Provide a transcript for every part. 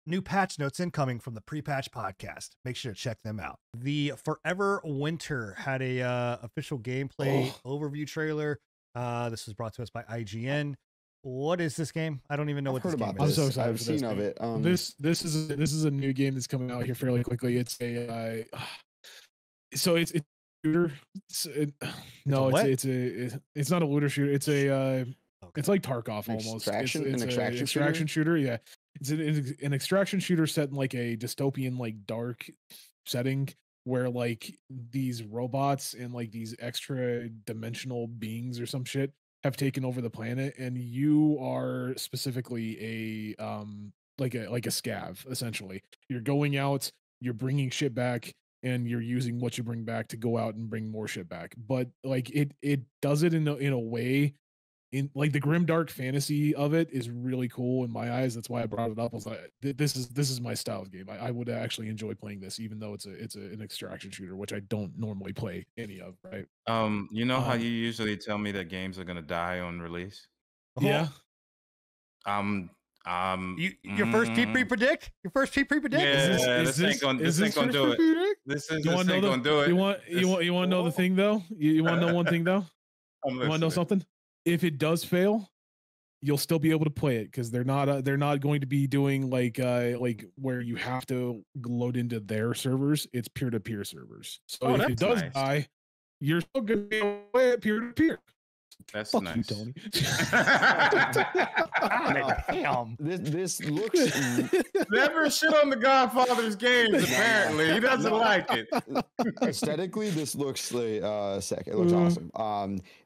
New patch notes incoming from the Pre-Patch Podcast. Make sure to check them out. The Forever Winter had a official gameplay overview trailer. This was brought to us by IGN. What is this game? I don't even know what this game is. I'm so excited. I've seen of it. This is a new game that's coming out here fairly quickly. It's a so it's shooter. It's not a looter shooter. It's a it's like Tarkov almost. It's an extraction shooter. Yeah, it's an extraction shooter set in like a dystopian, like dark setting where like these robots and like these extra dimensional beings or some shit have taken over the planet, and you are specifically a like a scav. Essentially, you're going out, you're bringing shit back, and you're using what you bring back to go out and bring more shit back. But like it does it in a way, in like the grim dark fantasy of it is really cool in my eyes. That's why I brought it up. I was like, this is my style of game. I would actually enjoy playing this, even though it's an extraction shooter, which I don't normally play any of. Right? You know how you usually tell me that games are gonna die on release? Yeah. Your first pre-predict? Your first pre-predict? Yeah, this ain't gonna do it. This ain't gonna do it. You want to know the thing though? You want to know one thing though? You want to know something? If it does fail, you'll still be able to play it because they're not going to be doing like where you have to load into their servers. It's peer-to-peer servers. So if it does die, you're still going to be able to play it peer-to-peer. That's Fuck nice. you, Tony. Damn. This looks Never shit on the Godfather's games. Apparently, he doesn't like it. Aesthetically, this looks like sick. It looks awesome.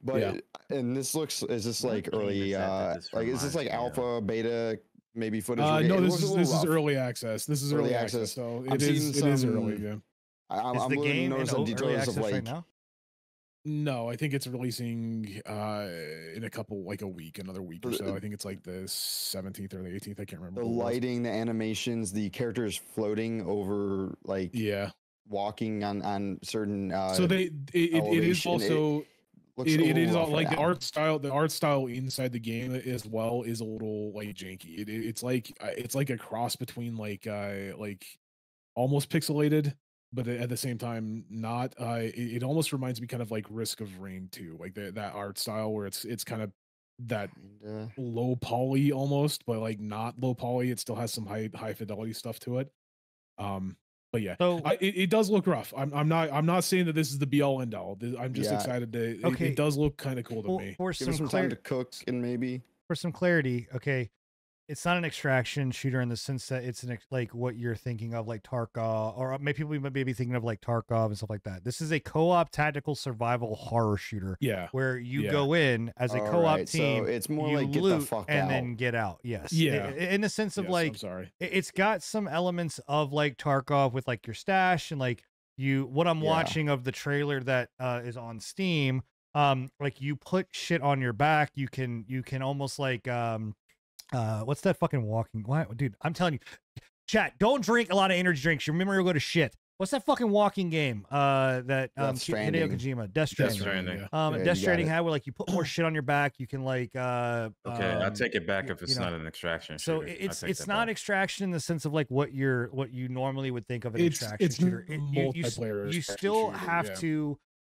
But Yeah. and this looks, is this like early? Like is this like alpha, beta, maybe footage? No, this is early access. This is early access. So it is early. Yeah. I'm the willing to game know in some early details access of like. right now? No, I think it's releasing in a week, another week or so. I think it's like the 17th or the 18th. I can't remember. The lighting, the animations, the characters floating over, like walking on certain. So it is also it is all, like the art style inside the game as well is a little like janky. It's like a cross between like almost pixelated, but at the same time not. It almost reminds me kind of like Risk of Rain 2, like that art style where it's kind of that low poly almost, but like not low poly. It still has some high fidelity stuff to it. But yeah, so it does look rough. I'm not saying that this is the be all end all. I'm just excited to. It does look kind of cool to me. For Give some time to cook and maybe for some clarity, okay. It's not an extraction shooter in the sense that it's like what you're thinking of, like Tarkov, or maybe people might be thinking of like Tarkov and stuff like that. This is a co-op tactical survival horror shooter. Yeah, where you go in as a co-op team. So it's more you like get loot the fuck and out. then get out. Yes. Yeah. In the sense of like, I'm sorry. It's got some elements of like Tarkov with like your stash and like what I'm watching of the trailer that is on Steam. Like you put shit on your back. You can almost like what's that fucking walking? What, dude? I'm telling you, chat. Don't drink a lot of energy drinks. Your memory will go to shit. What's that fucking walking game? That Hideo Kojima, Death Stranding. Death Stranding had where like you put more shit on your back. You can like okay, I'll take it back if it's not an extraction shooter. So it's not extraction in the sense of like what you normally would think of an extraction shooter. Multiplayer.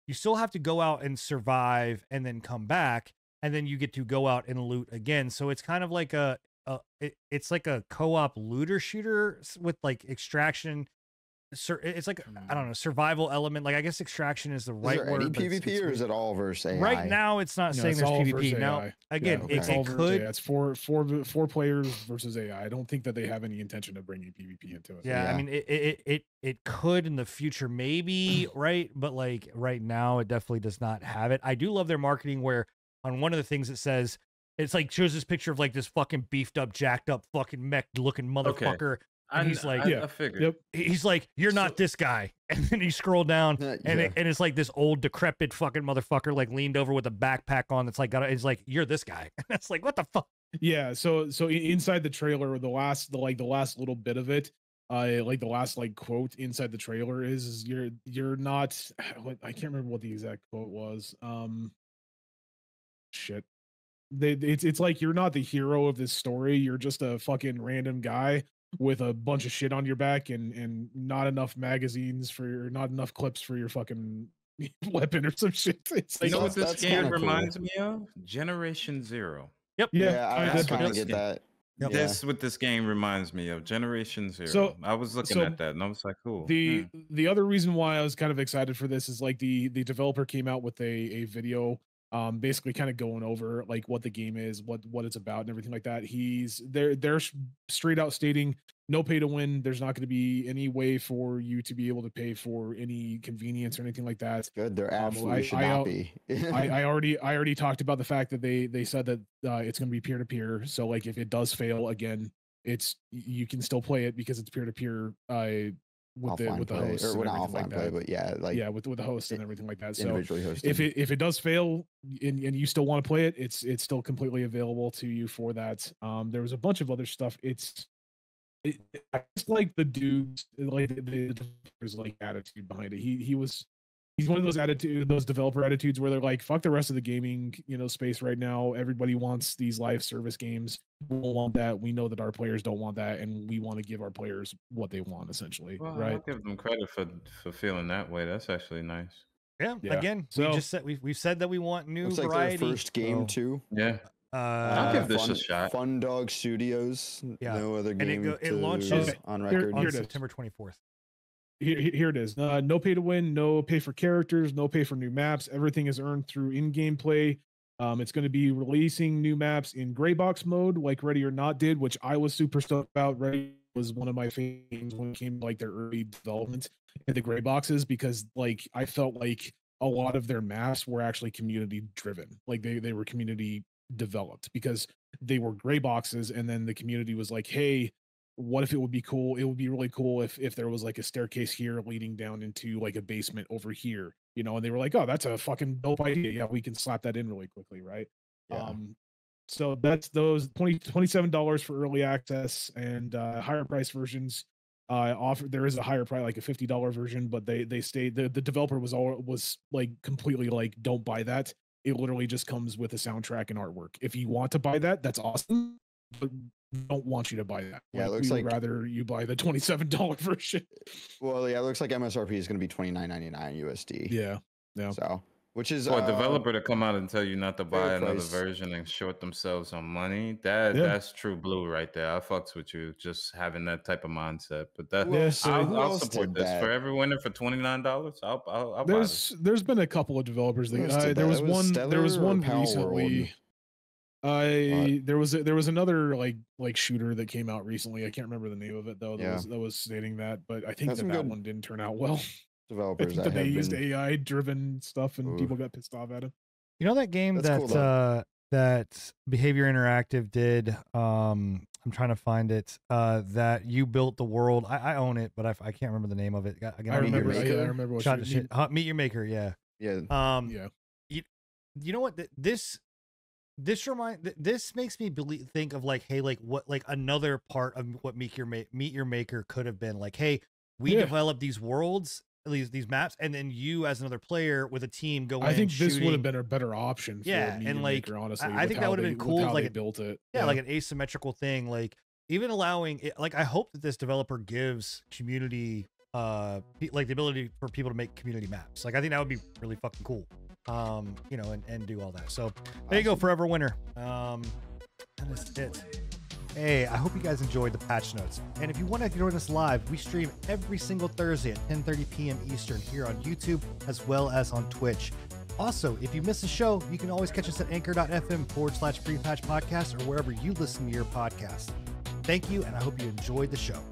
You still have to go out and survive and then come back. And then you get to go out and loot again. So it's kind of like it's like a co-op looter shooter with like extraction. It's like, I don't know, survival element. Like I guess extraction is the right word. Is there any PvP or is it all versus AI? Right now, it's not saying there's PvP. Now, again, it could. It's four players versus AI. I don't think that they have any intention of bringing PvP into it. Yeah, I mean, it could in the future, maybe, right? But like right now, it definitely does not have it. I do love their marketing where on one of the things it says, it's like shows this picture of like this fucking beefed up, jacked up fucking mech looking motherfucker. And he's like, I figured. He's like, you're not this guy. And then you scroll down and it's like this old decrepit fucking motherfucker like leaned over with a backpack on that's like, it's like, you're this guy. And it's like, what the fuck? Yeah. So inside the trailer, the last little bit of it, like the last like quote inside the trailer is you're not, I can't remember what the exact quote was. It's like you're not the hero of this story. You're just a fucking random guy with a bunch of shit on your back and not enough magazines not enough clips for your fucking weapon or some shit. It's like, you know what this game reminds me of? Generation Zero. Yep. Yeah, I kind of get that. Yep. That's what this game reminds me of, Generation Zero. So I was looking at that and I was like, cool. The other reason why I was kind of excited for this is like the developer came out with a video basically kind of going over like what the game is, what it's about and everything like that. They're straight out stating no pay to win. There's not going to be any way for you to be able to pay for any convenience or anything like that. Good. There absolutely should not be. I already talked about the fact that they said that it's going to be peer to peer. So like if it does fail again, you can still play it because it's peer to peer with the host or not offline play, but with the host and everything like that. So individually hosted. If it does fail and you still want to play it, it's still completely available to you for that. There was a bunch of other stuff. It's like the dudes, like there's like attitude behind it. He's one of those developer attitudes where they're like, fuck the rest of the gaming, space right now. Everybody wants these live service games. We don't want that. We know that our players don't want that, and we want to give our players what they want, essentially. Well, right? I'll give them credit for feeling that way. That's actually nice. Yeah. Again, we've said that we want new variety. Like their first game too. Yeah. I'll give this a shot. Fun Dog Studios. Yeah. No other game. And it launches on record on September 24th. Here it is. No pay to win, no pay for characters, no pay for new maps. Everything is earned through in-game play. It's going to be releasing new maps in gray box mode, like Ready or Not did, which I was super stoked about. Ready was one of my favorites when it came to like their early development in the gray boxes, because like I felt like a lot of their maps were actually community driven. Like they were community developed because they were gray boxes, and then the community was like, hey, what if it would be cool? It would be really cool if there was like a staircase here leading down into like a basement over here, and they were like, oh, that's a fucking dope idea. Yeah, we can slap that in really quickly, right? Yeah. So that's those $27 for early access, and higher price versions there is a higher price, like a $50 version, but they stayed, the developer was like completely like, don't buy that. It literally just comes with a soundtrack and artwork. If you want to buy that, that's awesome, but don't want you to buy that. Yeah, it looks like rather you buy the $27 version. Well, yeah, it looks like MSRP is going to be $29.99 USD. Yeah. So, which is for a developer to come out and tell you not to buy another version and short themselves on money. That's true blue right there. I fucks with you just having that type of mindset. But I'll support this for every winner for $29. I'll buy this. There's been a couple of developers that there was one recently. There was another like shooter that came out recently. I can't remember the name of it though. That was stating that, but I think that one didn't turn out well. Developers that they used AI driven stuff and people got pissed off at it. You know that game that Behavior Interactive did? I'm trying to find it. That you built the world. I own it, but I can't remember the name of it. I remember what Meet Your Maker. Yeah. Yeah. You know what? This makes me think of like, hey, like what, like another part of what Meet Your Maker could have been like, hey, we develop these worlds, these maps, and then you as another player with a team go in. I think this would have been a better option. For Meet Your Maker, honestly, I think that would have been cool. Like they built it. Yeah, like an asymmetrical thing. Like even allowing it. Like I hope that this developer gives community, like the ability for people to make community maps. Like I think that would be really fucking cool. And do all that. So there you go, Forever Winner. That is it. Hey, I hope you guys enjoyed the patch notes. And if you want to join us live, we stream every single Thursday at 10:30 p.m. Eastern here on YouTube as well as on Twitch. Also, if you miss a show, you can always catch us at anchor.fm/Free Patch Podcast or wherever you listen to your podcast. Thank you, and I hope you enjoyed the show.